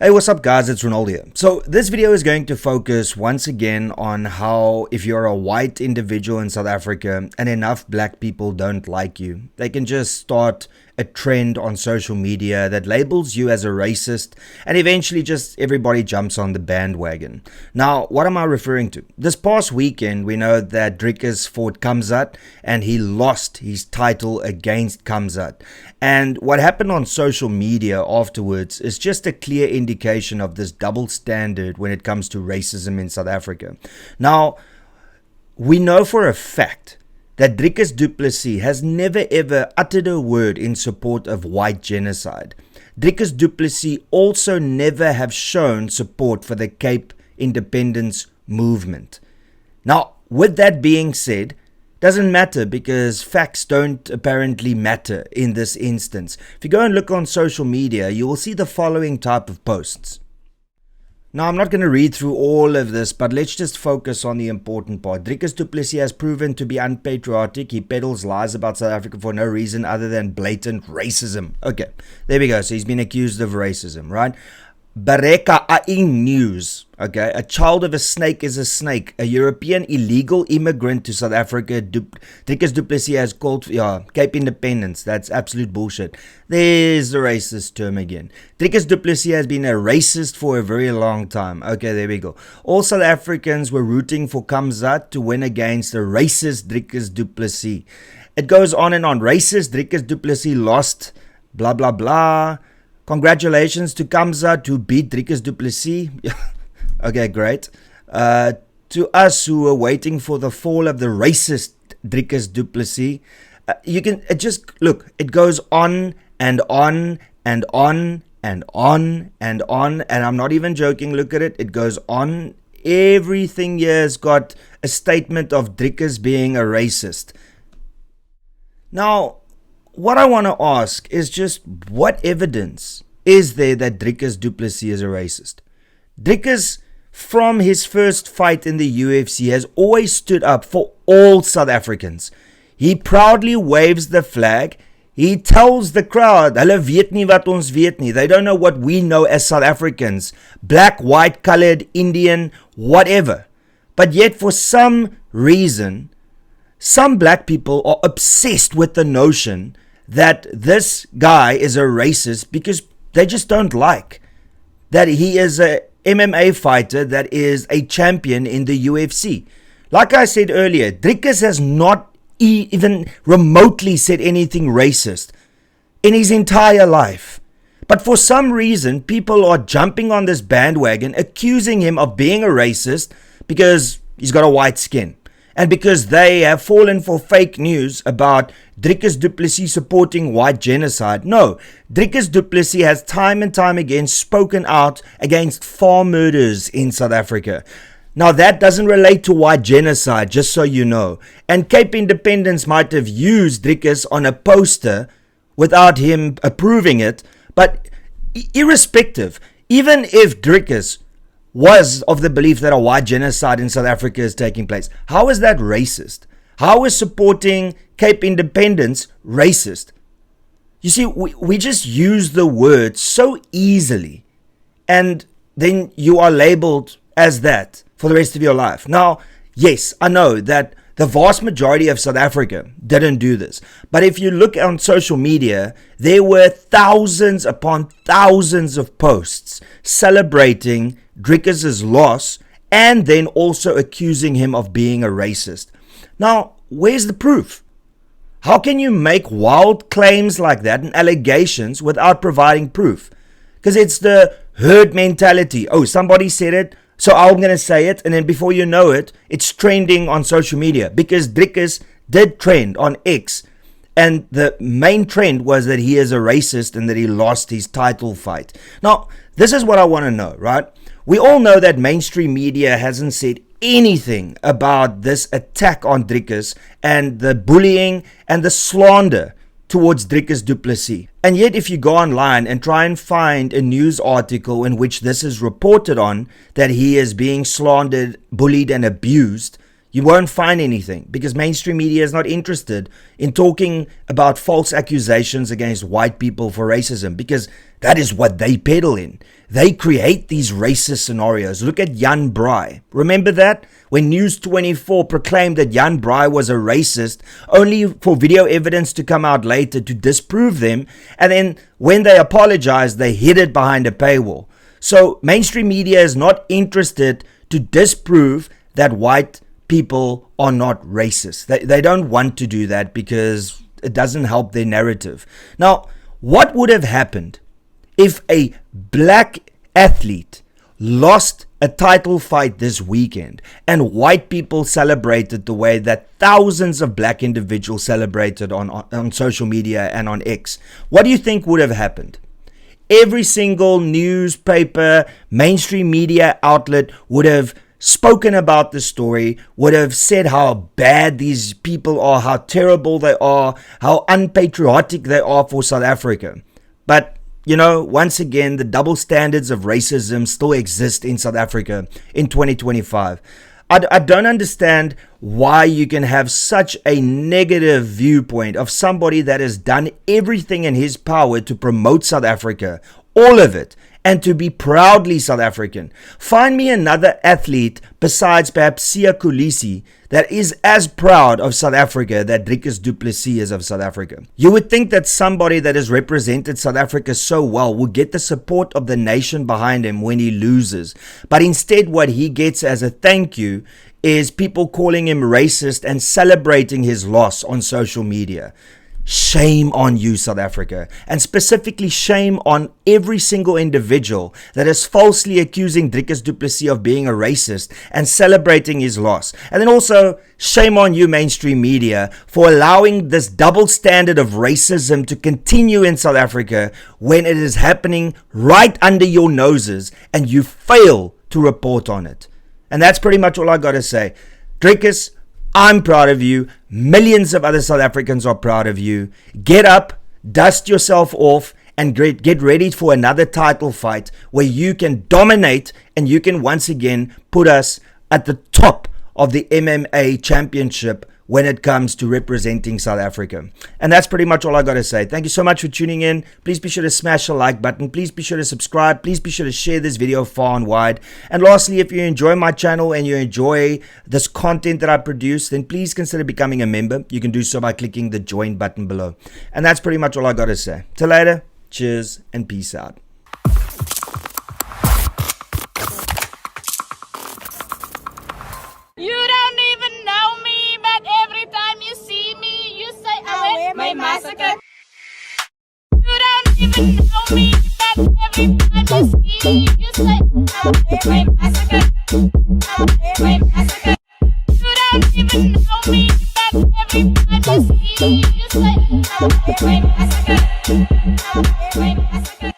Hey, what's up guys, it's Renaldo here. So this video is going to focus once again on how if you're a white individual in South Africa and enough black people don't like you, they can just start a trend on social media that labels you as a racist, and eventually just everybody jumps on the bandwagon. Now, what am I referring to? This past weekend, we know that Driekus fought Kamzat and he lost his title against Kamzat. And what happened on social media afterwards is just a clear indication of this double standard when it comes to racism in South Africa. Now, we know for a fact that Driekus du Plessis has never ever uttered a word in support of white genocide. Driekus du Plessis also never have shown support for the Cape independence movement. Now, with that being said, doesn't matter because facts don't apparently matter in this instance. If you go and look on social media, you will see the following type of posts. Now, I'm not going to read through all of this, but let's just focus on the important part. Driekus du Plessis has proven to be unpatriotic. He peddles lies about South Africa for no reason other than blatant racism. Okay, there we go. So he's been accused of racism, right? Bareka Aing News. Okay, a child of a snake is a snake. A European illegal immigrant to South Africa. Driekus du Plessis has called Cape independence. That's absolute bullshit. There's the racist term again. Driekus du Plessis has been a racist for a very long time. Okay, there we go. All South Africans were rooting for Kamzat to win against the racist Driekus du Plessis. It goes on and on. Racist Driekus du Plessis lost. Blah blah blah. Congratulations to Kamzat who beat Driekus du Plessis. Okay, great. To us who were waiting for the fall of the racist Driekus du Plessis, you can just look. It goes on and on and on and on and on, and I'm not even joking. Look at it. It goes on. Everything here has got a statement of Driekus being a racist. Now, what I want to ask is just what evidence is there that Driekus du Plessis is a racist? Driekus, from his first fight in the UFC, has always stood up for all South Africans. He proudly waves the flag. He tells the crowd, "Hulle weet nie wat ons weet nie." They don't know what we know as South Africans. Black, white, colored, Indian, whatever. But yet for some reason, some black people are obsessed with the notion that this guy is a racist because they just don't like that he is a MMA fighter that is a champion in the UFC. Like I said earlier, Driekus has not even remotely said anything racist in his entire life. But for some reason, people are jumping on this bandwagon, accusing him of being a racist because he's got a white skin. And because they have fallen for fake news about Driekus du Plessis supporting white genocide. No, Driekus du Plessis has time and time again spoken out against farm murders in South Africa. Now that doesn't relate to white genocide, just so you know. And Cape Independence might have used Driekus on a poster without him approving it. But irrespective, even if Driekus was of the belief that a white genocide in South Africa is taking place, how is that racist? How is supporting Cape independence racist? You see, we just use the word so easily, and then you are labeled as that for the rest of your life. Now, yes, I know that the vast majority of South Africa didn't do this. But if you look on social media, there were thousands upon thousands of posts celebrating Driekus' loss and then also accusing him of being a racist. Now, where's the proof? How can you make wild claims like that and allegations without providing proof? Because it's the herd mentality. Oh, somebody said it, so I'm going to say it, and then before you know it, it's trending on social media. Because Driekus did trend on X, and the main trend was that he is a racist and that he lost his title fight. Now, this is what I want to know, right? We all know that mainstream media hasn't said anything about this attack on Driekus and the bullying and the slander towards Driekus du Plessis. And yet if you go online and try and find a news article in which this is reported on, that he is being slandered, bullied and abused, You won't find anything because mainstream media is not interested in talking about false accusations against white people for racism, because that is what they peddle in. They create these racist scenarios. Look at Jan Braai. Remember that? When News 24 proclaimed that Jan Braai was a racist, only for video evidence to come out later to disprove them, and then when they apologized, they hid it behind a paywall. So mainstream media is not interested to disprove that white people are not racist. They don't want to do that because it doesn't help their narrative. Now, what would have happened if a black athlete lost a title fight this weekend and white people celebrated the way that thousands of black individuals celebrated on social media and on X? What do you think would have happened? Every single newspaper, mainstream media outlet would have spoken about the story, would have said how bad these people are, how terrible they are, how unpatriotic they are for South Africa. But, you know, once again, the double standards of racism still exist in South Africa in 2025. I don't understand why you can have such a negative viewpoint of somebody that has done everything in his power to promote South Africa, all of it, and to be proudly South African. Find me another athlete besides perhaps Sia Kolisi that is as proud of South Africa that Dricus du Plessis is of South Africa. You would think that somebody that has represented South Africa so well would get the support of the nation behind him when he loses. But instead, what he gets as a thank you is people calling him racist and celebrating his loss on social media. Shame on you, South Africa, and specifically shame on every single individual that is falsely accusing Dricus du Plessis of being a racist and celebrating his loss. And then also shame on you, mainstream media, for allowing this double standard of racism to continue in South Africa when it is happening right under your noses and you fail to report on it. And that's pretty much all I got to say. Dricus, I'm proud of you. Millions of other South Africans are proud of you. Get up, dust yourself off, and get ready for another title fight where you can dominate and you can once again put us at the top of the MMA championship when it comes to representing South Africa. And that's pretty much all I got to say. Thank you so much for tuning in. Please be sure to smash the like button. Please be sure to subscribe. Please be sure to share this video far and wide. And lastly, if you enjoy my channel and you enjoy this content that I produce, then please consider becoming a member. You can do so by clicking the join button below. And that's pretty much all I got to say. Till later, cheers and peace out. You don't even know me, but every time you see me, you say I wear my massacre. You don't even know me, but every time you see me, you say I wear my massacre. I wear my massacre. You don't even know me, but every time you see me, you say I wear my massacre. I wear my massacre.